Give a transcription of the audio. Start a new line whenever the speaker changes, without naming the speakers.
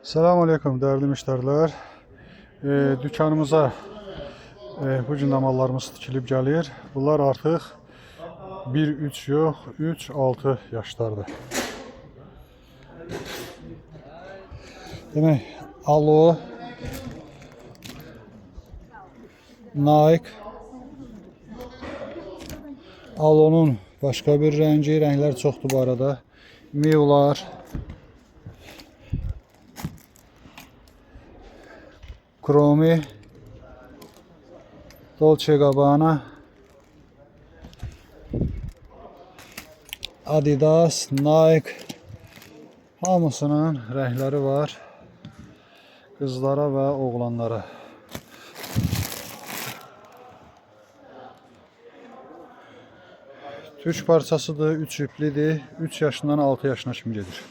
Selamünaleyküm değerli müşteriler. Dükkanımıza bu gün mallarımız tikilib gəlir. Bunlar artıq 1-3 yox, 3-6 yaşlardır. Demək, Alo, Nike, Alo'nun başqa bir rəngi, rənglər çoxdur bu arada. Miular, Kromi, Dolce Gabbana, Adidas, Nike, hamısının rəngləri var. Qızlara və oğlanlara. Türk parçasıdır, 3 iplidir, 3 yaşından 6 yaşına kimi gedir.